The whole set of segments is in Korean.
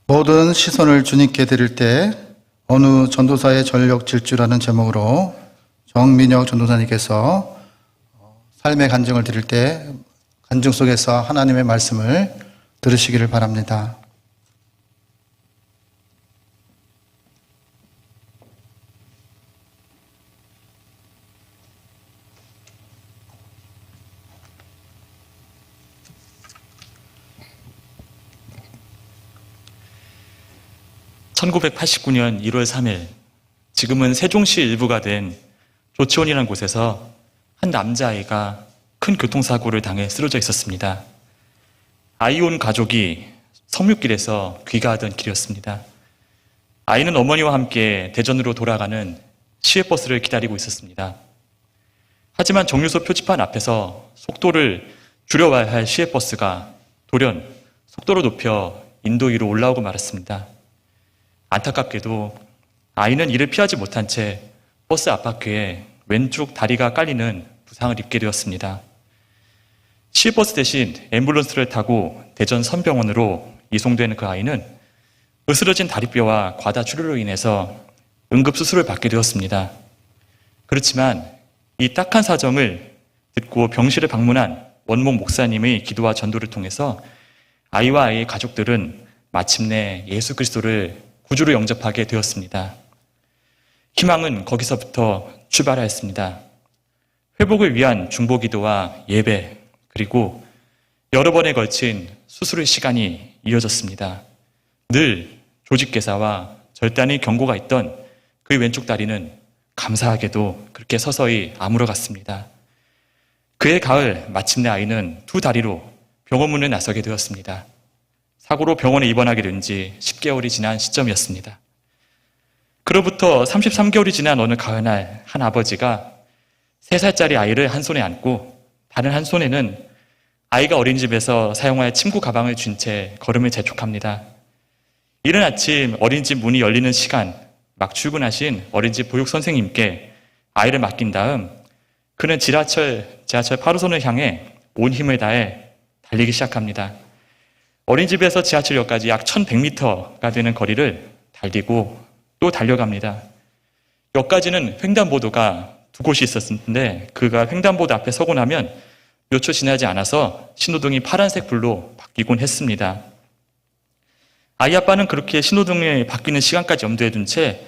모든 시선을 주님께 드릴 때 어느 전도사의 전력 질주라는 제목으로 정민혁 전도사님께서 삶의 간증을 드릴 때 간증 속에서 하나님의 말씀을 들으시기를 바랍니다. (1989년 1월 3일) 지금은 세종시 일부가 된 조치원이라는 곳에서 한 남자아이가 큰 교통사고를 당해 쓰러져 있었습니다. 아이 온 가족이 성묘길에서 귀가하던 길이었습니다. 아이는 어머니와 함께 대전으로 돌아가는 시외버스를 기다리고 있었습니다. 하지만 정류소 표지판 앞에서 속도를 줄여와야 할 시외버스가 돌연 속도를 높여 인도 위로 올라오고 말았습니다. 안타깝게도 아이는 이를 피하지 못한 채 버스 앞바퀴에 왼쪽 다리가 깔리는 부상을 입게 되었습니다. 시외버스 대신 앰뷸런스를 타고 대전 선병원으로 이송된 그 아이는 으스러진 다리뼈와 과다 출혈로 인해서 응급수술을 받게 되었습니다. 그렇지만 이 딱한 사정을 듣고 병실을 방문한 원목 목사님의 기도와 전도를 통해서 아이와 아이의 가족들은 마침내 예수 그리스도를 구주로 영접하게 되었습니다. 희망은 거기서부터 출발하였습니다. 회복을 위한 중보기도와 예배, 그리고 여러 번에 걸친 수술의 시간이 이어졌습니다. 늘 조직괴사와 절단의 경고가 있던 그의 왼쪽 다리는 감사하게도 그렇게 서서히 아물어갔습니다. 그해 가을 마침내 아이는 두 다리로 병원 문을 나서게 되었습니다. 사고로 병원에 입원하게 된 지 10개월이 지난 시점이었습니다. 그로부터 33개월이 지난 어느 가을날 한 아버지가 3살짜리 아이를 한 손에 안고 다른 한 손에는 아이가 어린이집에서 사용할 침구 가방을 쥔 채 걸음을 재촉합니다. 이른 아침 어린이집 문이 열리는 시간, 막 출근하신 어린이집 보육 선생님께 아이를 맡긴 다음 그는 지하철 8호선을 향해 온 힘을 다해 달리기 시작합니다. 어린이집에서 지하철역까지 약 1100m가 되는 거리를 달리고 또 달려갑니다. 역까지는 횡단보도가 두 곳이 있었는데 그가 횡단보도 앞에 서고 나면 몇 초 지나지 않아서 신호등이 파란색 불로 바뀌곤 했습니다. 아이 아빠는 그렇게 신호등이 바뀌는 시간까지 염두에 둔 채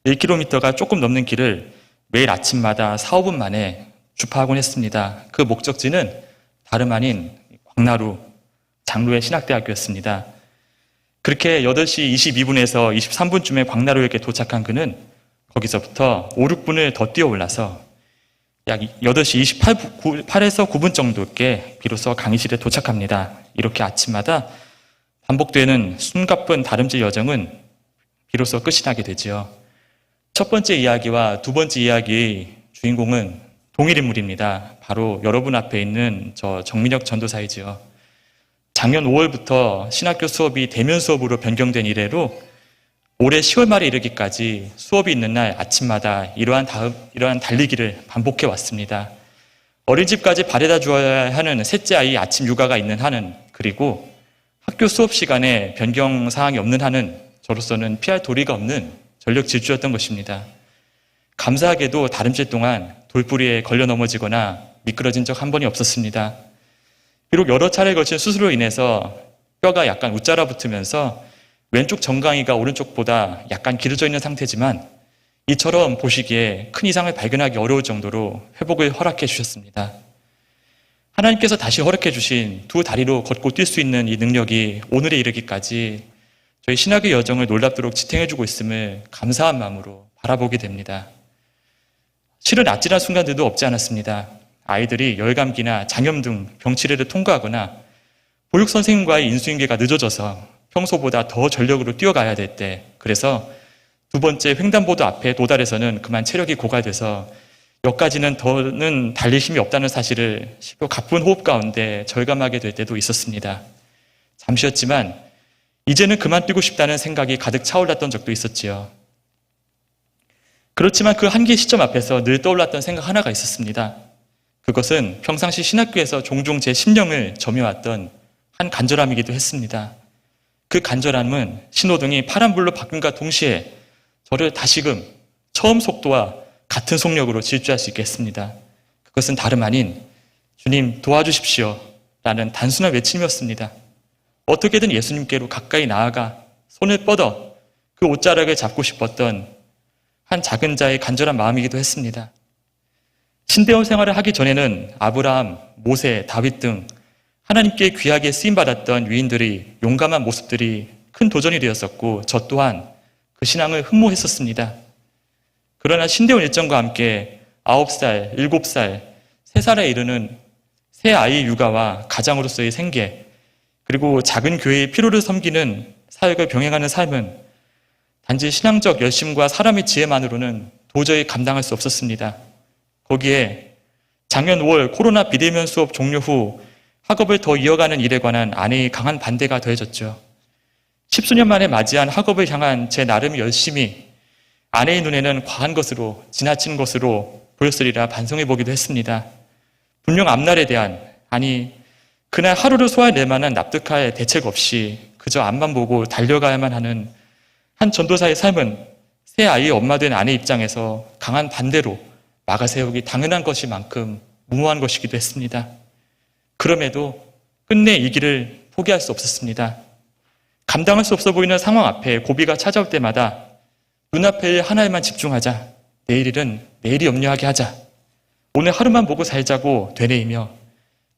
1km가 조금 넘는 길을 매일 아침마다 4, 5분 만에 주파하곤 했습니다. 그 목적지는 다름 아닌 광나루 장로의 신학대학교였습니다. 그렇게 8시 22분에서 23분쯤에 광나루역에 도착한 그는 거기서부터 5, 6분을 더 뛰어 올라서 약 8시 28에서 9분 정도께 비로소 강의실에 도착합니다. 이렇게 아침마다 반복되는 숨가쁜 다름질 여정은 비로소 끝이 나게 되지요. 첫 번째 이야기와 두 번째 이야기의 주인공은 동일 인물입니다. 바로 여러분 앞에 있는 저 정민혁 전도사이지요. 작년 5월부터 신학교 수업이 대면 수업으로 변경된 이래로 올해 10월 말에 이르기까지 수업이 있는 날 아침마다 이러한 달리기를 반복해 왔습니다. 어린이집까지 바래다 주어야 하는 셋째 아이 아침 육아가 있는 한은, 그리고 학교 수업 시간에 변경 사항이 없는 한은 저로서는 피할 도리가 없는 전력 질주였던 것입니다. 감사하게도 다름질 동안 돌부리에 걸려 넘어지거나 미끄러진 적 한 번이 없었습니다. 비록 여러 차례에 걸친 수술로 인해서 뼈가 약간 웃자라 붙으면서 왼쪽 정강이가 오른쪽보다 약간 길어져 있는 상태지만 이처럼 보시기에 큰 이상을 발견하기 어려울 정도로 회복을 허락해 주셨습니다. 하나님께서 다시 허락해 주신 두 다리로 걷고 뛸 수 있는 이 능력이 오늘에 이르기까지 저희 신학의 여정을 놀랍도록 지탱해 주고 있음을 감사한 마음으로 바라보게 됩니다. 실은 아찔한 순간들도 없지 않았습니다. 아이들이 열감기나 장염 등 병치레를 통과하거나 보육 선생님과의 인수인계가 늦어져서 평소보다 더 전력으로 뛰어가야 될 때, 그래서 두 번째 횡단보도 앞에 도달해서는 그만 체력이 고갈돼서 여기까지는 더는 달릴 힘이 없다는 사실을 가쁜 호흡 가운데 절감하게 될 때도 있었습니다. 잠시였지만 이제는 그만 뛰고 싶다는 생각이 가득 차올랐던 적도 있었지요. 그렇지만 그 한계 시점 앞에서 늘 떠올랐던 생각 하나가 있었습니다. 그것은 평상시 신학교에서 종종 제 심령을 점여왔던 한 간절함이기도 했습니다. 그 간절함은 신호등이 파란불로 바뀐과 동시에 저를 다시금 처음 속도와 같은 속력으로 질주할 수 있게 했습니다. 그것은 다름 아닌 주님 도와주십시오 라는 단순한 외침이었습니다. 어떻게든 예수님께로 가까이 나아가 손을 뻗어 그 옷자락을 잡고 싶었던 한 작은 자의 간절한 마음이기도 했습니다. 신대원 생활을 하기 전에는 아브라함, 모세, 다윗 등 하나님께 귀하게 쓰임받았던 위인들의 용감한 모습들이 큰 도전이 되었었고 저 또한 그 신앙을 흠모했었습니다. 그러나 신대원 일정과 함께 9살, 7살, 3살에 이르는 새 아이 육아와 가장으로서의 생계, 그리고 작은 교회의 필요를 섬기는 사역을 병행하는 삶은 단지 신앙적 열심과 사람의 지혜만으로는 도저히 감당할 수 없었습니다. 거기에 작년 5월 코로나 비대면 수업 종료 후 학업을 더 이어가는 일에 관한 아내의 강한 반대가 더해졌죠. 10수년 만에 맞이한 학업을 향한 제 나름의 열심이 아내의 눈에는 과한 것으로, 지나친 것으로 보였으리라 반성해 보기도 했습니다. 분명 앞날에 대한, 아니 그날 하루를 소화해낼 만한 납득할 대책 없이 그저 앞만 보고 달려가야만 하는 한 전도사의 삶은 새 아이의 엄마 된 아내 입장에서 강한 반대로 막아세우기 당연한 것일 만큼 무모한 것이기도 했습니다. 그럼에도 끝내 이 길을 포기할 수 없었습니다. 감당할 수 없어 보이는 상황 앞에 고비가 찾아올 때마다 눈앞의 일 하나에만 집중하자. 내일 일은 내일이 염려하게 하자. 오늘 하루만 보고 살자고 되뇌이며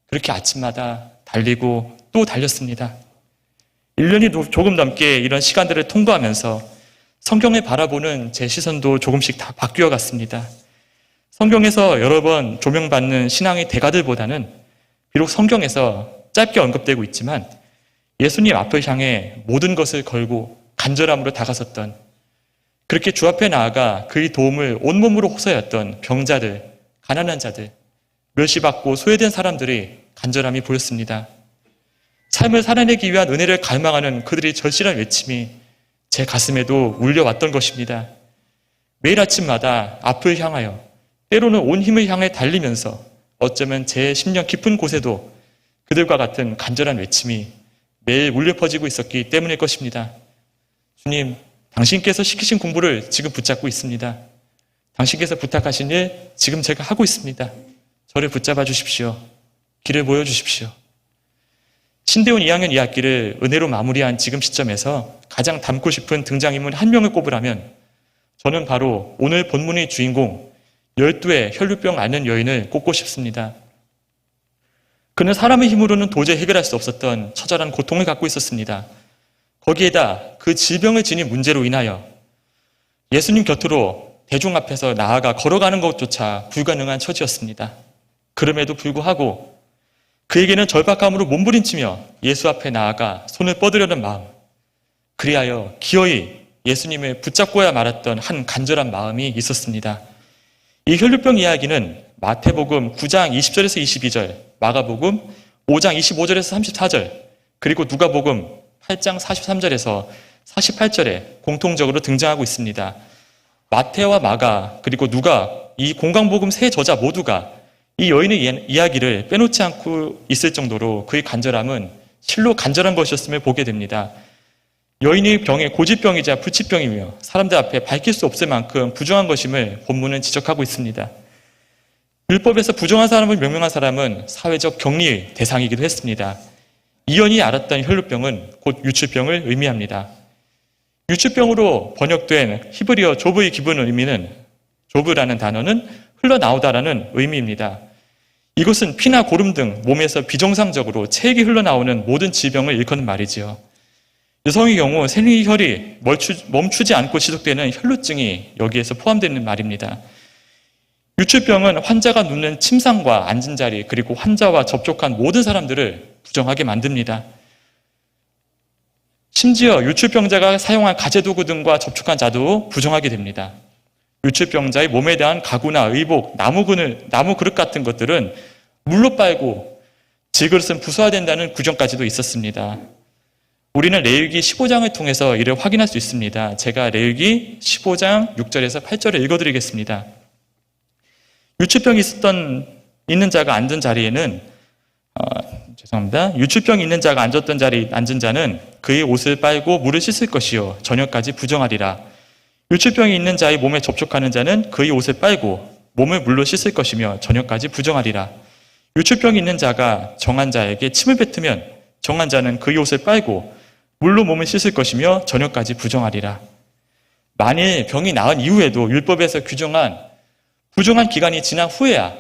그렇게 아침마다 달리고 또 달렸습니다. 1년이 조금 넘게 이런 시간들을 통과하면서 성경을 바라보는 제 시선도 조금씩 다 바뀌어 갔습니다. 성경에서 여러 번 조명받는 신앙의 대가들보다는 비록 성경에서 짧게 언급되고 있지만 예수님 앞을 향해 모든 것을 걸고 간절함으로 다가섰던, 그렇게 주 앞에 나아가 그의 도움을 온몸으로 호소했던 병자들, 가난한 자들, 멸시받고 소외된 사람들의 간절함이 보였습니다. 삶을 살아내기 위한 은혜를 갈망하는 그들의 절실한 외침이 제 가슴에도 울려왔던 것입니다. 매일 아침마다 앞을 향하여 때로는 온 힘을 향해 달리면서 어쩌면 제 심령 깊은 곳에도 그들과 같은 간절한 외침이 매일 울려 퍼지고 있었기 때문일 것입니다. 주님, 당신께서 시키신 공부를 지금 붙잡고 있습니다. 당신께서 부탁하신 일 지금 제가 하고 있습니다. 저를 붙잡아 주십시오. 길을 보여주십시오. 신대원 2학년 2학기를 은혜로 마무리한 지금 시점에서 가장 닮고 싶은 등장인물 한 명을 꼽으라면 저는 바로 오늘 본문의 주인공 12의 혈루병 앓는 여인을 꼽고 싶습니다. 그는 사람의 힘으로는 도저히 해결할 수 없었던 처절한 고통을 갖고 있었습니다. 거기에다 그 질병을 지닌 문제로 인하여 예수님 곁으로 대중 앞에서 나아가 걸어가는 것조차 불가능한 처지였습니다. 그럼에도 불구하고 그에게는 절박함으로 몸부림치며 예수 앞에 나아가 손을 뻗으려는 마음, 그리하여 기어이 예수님을 붙잡고야 말았던 한 간절한 마음이 있었습니다. 이 혈루병 이야기는 마태복음 9장 20절에서 22절, 마가복음 5장 25절에서 34절, 그리고 누가복음 8장 43절에서 48절에 공통적으로 등장하고 있습니다. 마태와 마가 그리고 누가, 이 공강복음 세 저자 모두가 이 여인의 이야기를 빼놓지 않고 있을 정도로 그의 간절함은 실로 간절한 것이었음을 보게 됩니다. 여인의 병이 고질병이자 불치병이며 사람들 앞에 밝힐 수 없을 만큼 부정한 것임을 본문은 지적하고 있습니다. 율법에서 부정한 사람을 명명한 사람은 사회적 격리의 대상이기도 했습니다. 이 여인이 앓았던 혈루병은 곧 유출병을 의미합니다. 유출병으로 번역된 히브리어 조브의 기본 의미는, 조브라는 단어는 흘러나오다라는 의미입니다. 이것은 피나 고름 등 몸에서 비정상적으로 체액이 흘러나오는 모든 질병을 일컫는 말이지요. 여성의 경우 생리혈이 멈추지 않고 지속되는 혈루증이 여기에서 포함되는 말입니다. 유출병은 환자가 눕는 침상과 앉은 자리, 그리고 환자와 접촉한 모든 사람들을 부정하게 만듭니다. 심지어 유출병자가 사용한 가재도구 등과 접촉한 자도 부정하게 됩니다. 유출병자의 몸에 대한 가구나 의복, 나무 그릇 같은 것들은 물로 빨고 질그릇은 부숴야된다는 규정까지도 있었습니다. 우리는 레위기 15장을 통해서 이를 확인할 수 있습니다. 제가 레위기 15장 6절에서 8절을 읽어드리겠습니다. 유출병이 있는 자가 앉은 자리에는 죄송합니다. 유출병이 있는 자가 앉았던 자리에 앉은 자는 그의 옷을 빨고 물을 씻을 것이요 저녁까지 부정하리라. 유출병이 있는 자의 몸에 접촉하는 자는 그의 옷을 빨고 몸을 물로 씻을 것이며 저녁까지 부정하리라. 유출병이 있는 자가 정한 자에게 침을 뱉으면 정한 자는 그의 옷을 빨고 물로 몸을 씻을 것이며 저녁까지 부정하리라. 만일 병이 나은 이후에도 율법에서 규정한 부정한 기간이 지난 후에야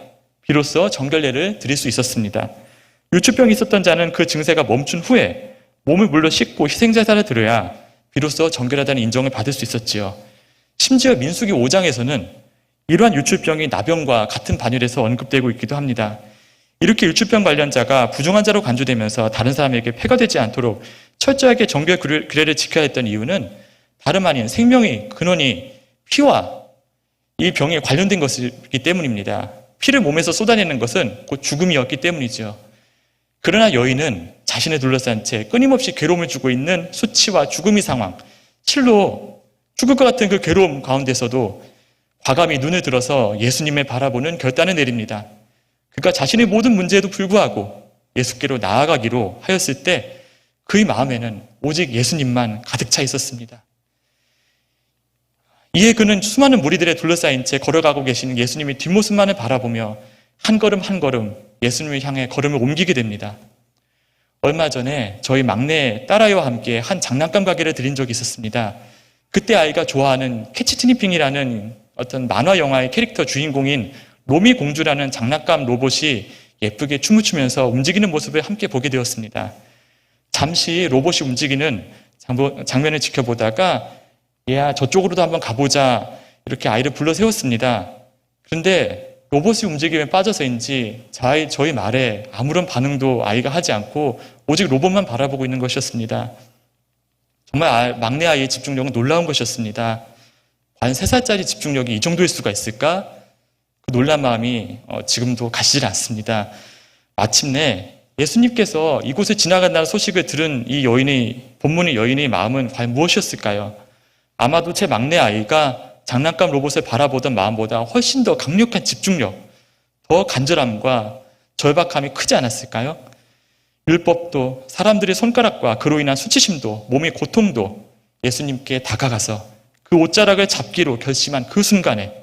비로소 정결례를 드릴 수 있었습니다. 유출병이 있었던 자는 그 증세가 멈춘 후에 몸을 물로 씻고 희생제사를 드려야 비로소 정결하다는 인정을 받을 수 있었지요. 심지어 민수기 5장에서는 이러한 유출병이 나병과 같은 반열에서 언급되고 있기도 합니다. 이렇게 유출병 관련자가 부정한 자로 간주되면서 다른 사람에게 폐가 되지 않도록 철저하게 정결 규례를 지켜야 했던 이유는 다름 아닌 생명의 근원이 피와 이 병에 관련된 것이기 때문입니다. 피를 몸에서 쏟아내는 것은 곧 죽음이었기 때문이죠. 그러나 여인은 자신을 둘러싼 채 끊임없이 괴로움을 주고 있는 수치와 죽음의 상황, 실로 죽을 것 같은 그 괴로움 가운데서도 과감히 눈을 들어서 예수님을 바라보는 결단을 내립니다. 그가 자신의 모든 문제에도 불구하고 예수께로 나아가기로 하였을 때 그의 마음에는 오직 예수님만 가득 차 있었습니다. 이에 그는 수많은 무리들에 둘러싸인 채 걸어가고 계시는 예수님의 뒷모습만을 바라보며 한 걸음 한 걸음 예수님을 향해 걸음을 옮기게 됩니다. 얼마 전에 저희 막내 딸아이와 함께 한 장난감 가게를 들인 적이 있었습니다. 그때 아이가 좋아하는 캐치트니핑이라는 어떤 만화 영화의 캐릭터 주인공인 로미 공주라는 장난감 로봇이 예쁘게 춤을 추면서 움직이는 모습을 함께 보게 되었습니다. 잠시 로봇이 움직이는 장면을 지켜보다가 얘야 저쪽으로도 한번 가보자 이렇게 아이를 불러 세웠습니다. 그런데 로봇이 움직임에 빠져서인지 저희 말에 아무런 반응도 아이가 하지 않고 오직 로봇만 바라보고 있는 것이었습니다. 정말 막내 아이의 집중력은 놀라운 것이었습니다. 과연 3살짜리 집중력이 이 정도일 수가 있을까? 그 놀란 마음이 지금도 가시질 않습니다. 마침내 예수님께서 이곳을 지나간다는 소식을 들은 이 본문의 여인의 마음은 과연 무엇이었을까요? 아마도 제 막내 아이가 장난감 로봇을 바라보던 마음보다 훨씬 더 강력한 집중력, 더 간절함과 절박함이 크지 않았을까요? 율법도 사람들의 손가락과 그로 인한 수치심도 몸의 고통도 예수님께 다가가서 그 옷자락을 잡기로 결심한 그 순간에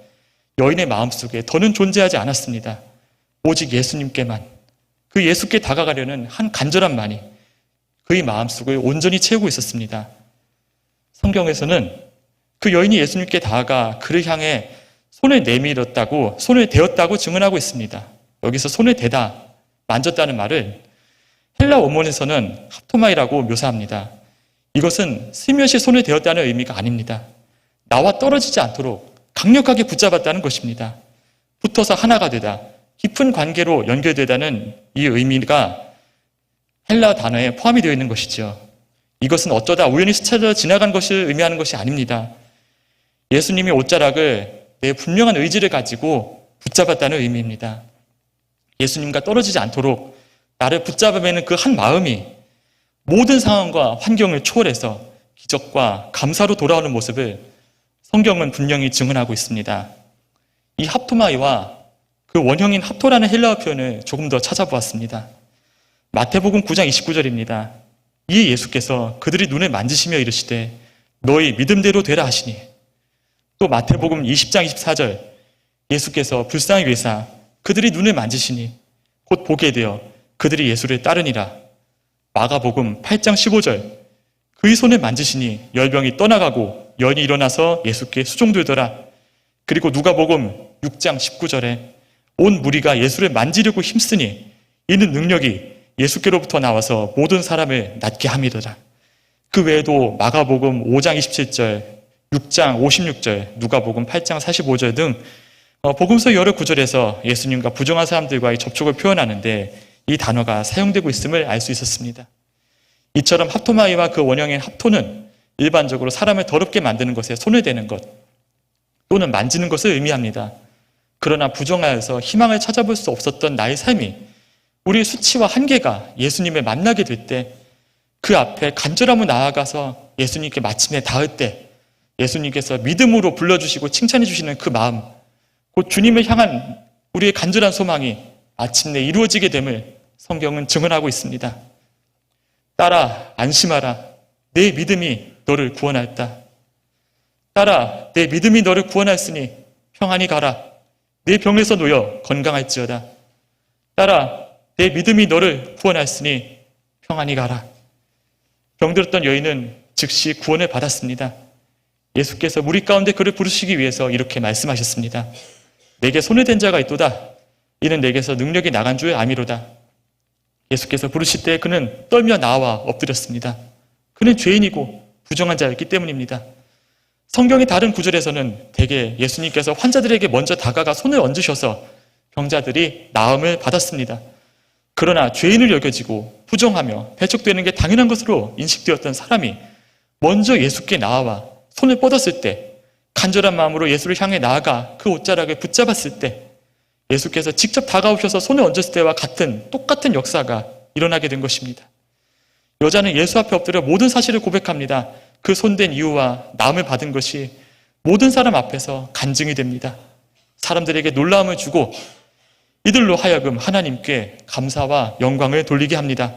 여인의 마음속에 더는 존재하지 않았습니다. 오직 예수님께만, 그 예수께 다가가려는 한 간절함만이 그의 마음속을 온전히 채우고 있었습니다. 성경에서는 그 여인이 예수님께 다가가 그를 향해 손을 내밀었다고, 손을 대었다고 증언하고 있습니다. 여기서 손을 대다, 만졌다는 말을 헬라 원문에서는 합토마이라고 묘사합니다. 이것은 슬며시 손을 대었다는 의미가 아닙니다. 나와 떨어지지 않도록 강력하게 붙잡았다는 것입니다. 붙어서 하나가 되다, 깊은 관계로 연결되다는 이 의미가 헬라 단어에 포함이 되어 있는 것이죠. 이것은 어쩌다 우연히 스쳐 지나간 것을 의미하는 것이 아닙니다. 예수님의 옷자락을 내 분명한 의지를 가지고 붙잡았다는 의미입니다. 예수님과 떨어지지 않도록 나를 붙잡아매는 그 한 마음이 모든 상황과 환경을 초월해서 기적과 감사로 돌아오는 모습을 성경은 분명히 증언하고 있습니다. 이 합토마이와 그 원형인 합토라는 헬라어 표현을 조금 더 찾아보았습니다. 마태복음 9장 29절입니다. 이에 예수께서 그들이 눈을 만지시며 이르시되 너희 믿음대로 되라 하시니, 또 마태복음 20장 24절 예수께서 불쌍히 여기사 그들이 눈을 만지시니 곧 보게 되어 그들이 예수를 따르니라. 마가복음 8장 15절 그의 손을 만지시니 열병이 떠나가고 연이 일어나서 예수께 수종들더라. 그리고 누가복음 6장 19절에 온 무리가 예수를 만지려고 힘쓰니 이는 능력이 예수께로부터 나와서 모든 사람을 낫게 함이더라. 그 외에도 마가복음 5장 27절, 6장 56절, 누가복음 8장 45절 등 복음서 여러 구절에서 예수님과 부정한 사람들과의 접촉을 표현하는데 이 단어가 사용되고 있음을 알 수 있었습니다. 이처럼 합토마이와 그 원형인 합토는 일반적으로 사람을 더럽게 만드는 것에 손을 대는 것 또는 만지는 것을 의미합니다. 그러나 부정하여서 희망을 찾아볼 수 없었던 나의 삶이 우리의 수치와 한계가 예수님을 만나게 될 때 그 앞에 간절함으로 나아가서 예수님께 마침내 닿을 때 예수님께서 믿음으로 불러주시고 칭찬해 주시는 그 마음, 곧 주님을 향한 우리의 간절한 소망이 마침내 이루어지게 됨을 성경은 증언하고 있습니다. 딸아, 안심하라. 내 믿음이 너를 구원하였다. 딸아, 내 믿음이 너를 구원하였으니 평안히 가라. 내 병에서 놓여 건강할지어다. 딸아, 내 믿음이 너를 구원하였으니 평안히 가라. 병들었던 여인은 즉시 구원을 받았습니다. 예수께서 무리 가운데 그를 부르시기 위해서 이렇게 말씀하셨습니다. 내게 손을 댄 자가 있도다. 이는 내게서 능력이 나간 줄 아미로다. 예수께서 부르실 때 그는 떨며 나와 엎드렸습니다. 그는 죄인이고 부정한 자였기 때문입니다. 성경의 다른 구절에서는 대개 예수님께서 환자들에게 먼저 다가가 손을 얹으셔서 병자들이 나음을 받았습니다. 그러나 죄인을 여겨지고 부정하며 배척되는 게 당연한 것으로 인식되었던 사람이 먼저 예수께 나아와 손을 뻗었을 때, 간절한 마음으로 예수를 향해 나아가 그 옷자락을 붙잡았을 때, 예수께서 직접 다가오셔서 손을 얹었을 때와 똑같은 역사가 일어나게 된 것입니다. 여자는 예수 앞에 엎드려 모든 사실을 고백합니다. 그 손댄 이유와 나음을 받은 것이 모든 사람 앞에서 간증이 됩니다. 사람들에게 놀라움을 주고 이들로 하여금 하나님께 감사와 영광을 돌리게 합니다.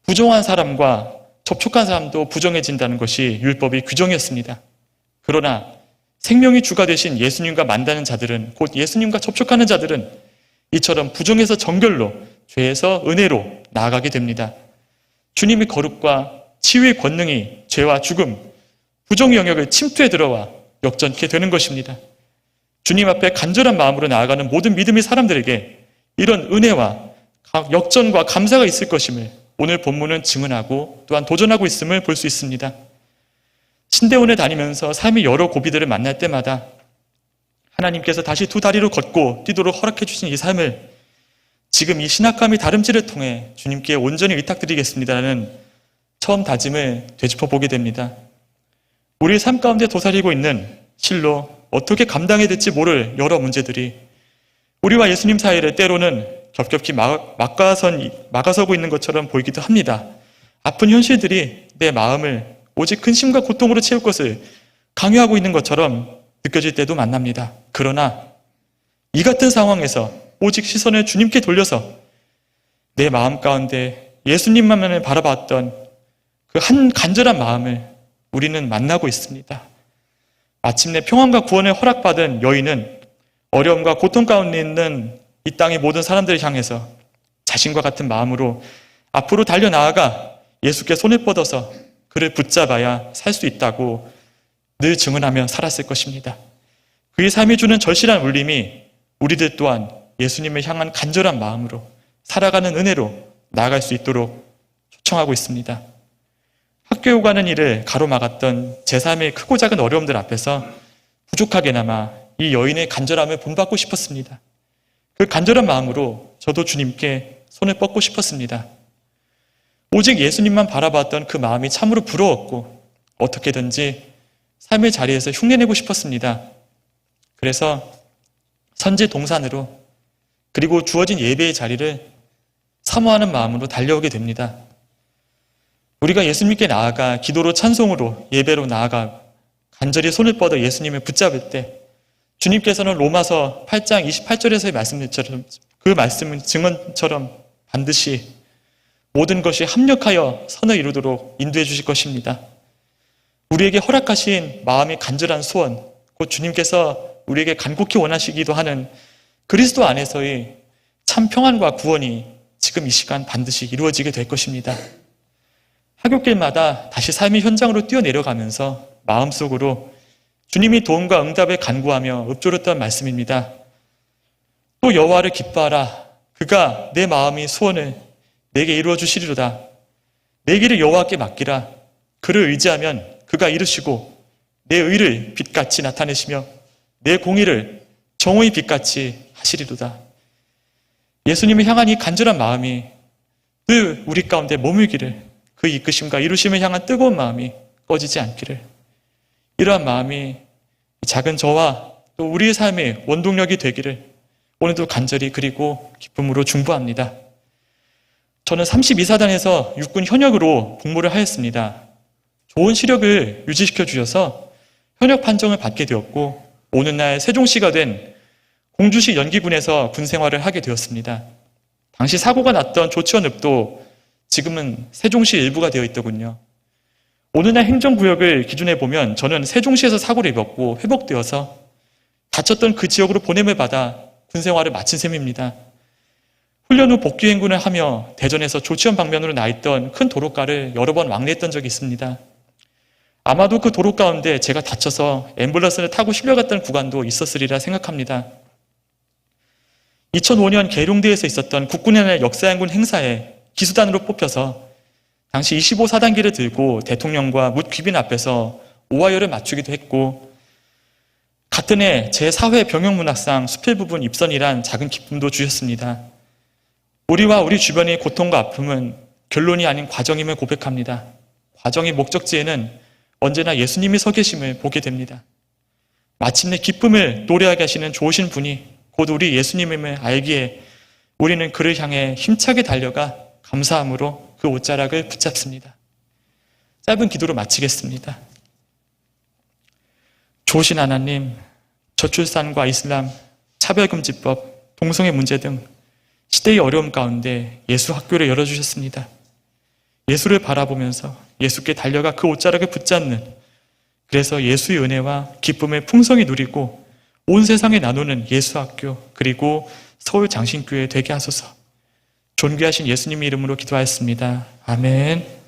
부정한 사람과 접촉한 사람도 부정해진다는 것이 율법의 규정이었습니다. 그러나 생명의 주가 되신 예수님과 만나는 자들은, 곧 예수님과 접촉하는 자들은 이처럼 부정에서 정결로, 죄에서 은혜로 나아가게 됩니다. 주님의 거룩과 치유의 권능이 죄와 죽음, 부정 영역을 침투해 들어와 역전케 되는 것입니다. 주님 앞에 간절한 마음으로 나아가는 모든 믿음의 사람들에게 이런 은혜와 역전과 감사가 있을 것임을 오늘 본문은 증언하고 또한 도전하고 있음을 볼 수 있습니다. 신대원에 다니면서 삶의 여러 고비들을 만날 때마다 하나님께서 다시 두 다리로 걷고 뛰도록 허락해 주신 이 삶을 지금 이 신학감의 다름질을 통해 주님께 온전히 의탁드리겠습니다라는 처음 다짐을 되짚어 보게 됩니다. 우리의 삶 가운데 도사리고 있는 실로 어떻게 감당해야 될지 모를 여러 문제들이 우리와 예수님 사이를 때로는 겹겹이 막아서고 있는 것처럼 보이기도 합니다. 아픈 현실들이 내 마음을 오직 근심과 고통으로 채울 것을 강요하고 있는 것처럼 느껴질 때도 만납니다. 그러나 이 같은 상황에서 오직 시선을 주님께 돌려서 내 마음 가운데 예수님만을 바라봤던 그 한 간절한 마음을 우리는 만나고 있습니다. 마침내 평안과 구원을 허락받은 여인은 어려움과 고통 가운데 있는 이 땅의 모든 사람들을 향해서 자신과 같은 마음으로 앞으로 달려나아가 예수께 손을 뻗어서 그를 붙잡아야 살 수 있다고 늘 증언하며 살았을 것입니다. 그의 삶이 주는 절실한 울림이 우리들 또한 예수님을 향한 간절한 마음으로 살아가는 은혜로 나아갈 수 있도록 초청하고 있습니다. 학교에 가는 일을 가로막았던 제 삶의 크고 작은 어려움들 앞에서 부족하게나마 이 여인의 간절함을 본받고 싶었습니다. 그 간절한 마음으로 저도 주님께 손을 뻗고 싶었습니다. 오직 예수님만 바라봤던 그 마음이 참으로 부러웠고 어떻게든지 삶의 자리에서 흉내내고 싶었습니다. 그래서 선지 동산으로 그리고 주어진 예배의 자리를 사모하는 마음으로 달려오게 됩니다. 우리가 예수님께 나아가 기도로 찬송으로 예배로 나아가 간절히 손을 뻗어 예수님을 붙잡을 때 주님께서는 로마서 8장 28절에서의 말씀처럼 그 말씀은 증언처럼 반드시 모든 것이 합력하여 선을 이루도록 인도해 주실 것입니다. 우리에게 허락하신 마음의 간절한 소원, 곧 주님께서 우리에게 간곡히 원하시기도 하는 그리스도 안에서의 참 평안과 구원이 지금 이 시간 반드시 이루어지게 될 것입니다. 하굣길마다 다시 삶의 현장으로 뛰어내려가면서 마음속으로 주님이 도움과 응답을 간구하며 읊조렸던 말씀입니다. 또 여호와를 기뻐하라. 그가 내 마음의 소원을 내게 이루어 주시리로다. 내 길을 여호와께 맡기라. 그를 의지하면 그가 이루시고 내 의를 빛같이 나타내시며 내 공의를 정오의 빛같이 하시리로다. 예수님을 향한 이 간절한 마음이 늘 우리 가운데 머물기를, 그 이끄심과 이루심을 향한 뜨거운 마음이 꺼지지 않기를, 이러한 마음이 작은 저와 또 우리의 삶의 원동력이 되기를 오늘도 간절히 그리고 기쁨으로 중보합니다. 저는 32사단에서 육군 현역으로 복무를 하였습니다. 좋은 시력을 유지시켜 주셔서 현역 판정을 받게 되었고 오는 날 세종시가 된 공주시 연기군에서 군 생활을 하게 되었습니다. 당시 사고가 났던 조치원읍도 지금은 세종시 일부가 되어 있더군요. 어느 날 행정구역을 기준해 보면 저는 세종시에서 사고를 입었고 회복되어서 다쳤던 그 지역으로 보냄을 받아 군생활을 마친 셈입니다. 훈련 후 복귀 행군을 하며 대전에서 조치원 방면으로 나 있던 큰 도로가를 여러 번 왕래했던 적이 있습니다. 아마도 그 도로 가운데 제가 다쳐서 앰뷸런스를 타고 실려갔던 구간도 있었으리라 생각합니다. 2005년 계룡대에서 있었던 국군의 날 역사연군 행사에 기수단으로 뽑혀서 당시 25사단기를 들고 대통령과 묻 귀빈 앞에서 오하열을 맞추기도 했고, 같은 해 제4회 병영문학상 수필부분 입선이란 작은 기쁨도 주셨습니다. 우리와 우리 주변의 고통과 아픔은 결론이 아닌 과정임을 고백합니다. 과정의 목적지에는 언제나 예수님이 서 계심을 보게 됩니다. 마침내 기쁨을 노래하게 하시는 좋으신 분이 곧 우리 예수님임을 알기에 우리는 그를 향해 힘차게 달려가 감사함으로 그 옷자락을 붙잡습니다. 짧은 기도로 마치겠습니다. 좋으신 하나님, 저출산과 이슬람, 차별금지법, 동성애 문제 등 시대의 어려움 가운데 예수 학교를 열어주셨습니다. 예수를 바라보면서 예수께 달려가 그 옷자락을 붙잡는, 그래서 예수의 은혜와 기쁨을 풍성히 누리고 온 세상에 나누는 예수 학교, 그리고 서울 장신교회 되게 하소서. 존귀하신 예수님의 이름으로 기도하였습니다. 아멘.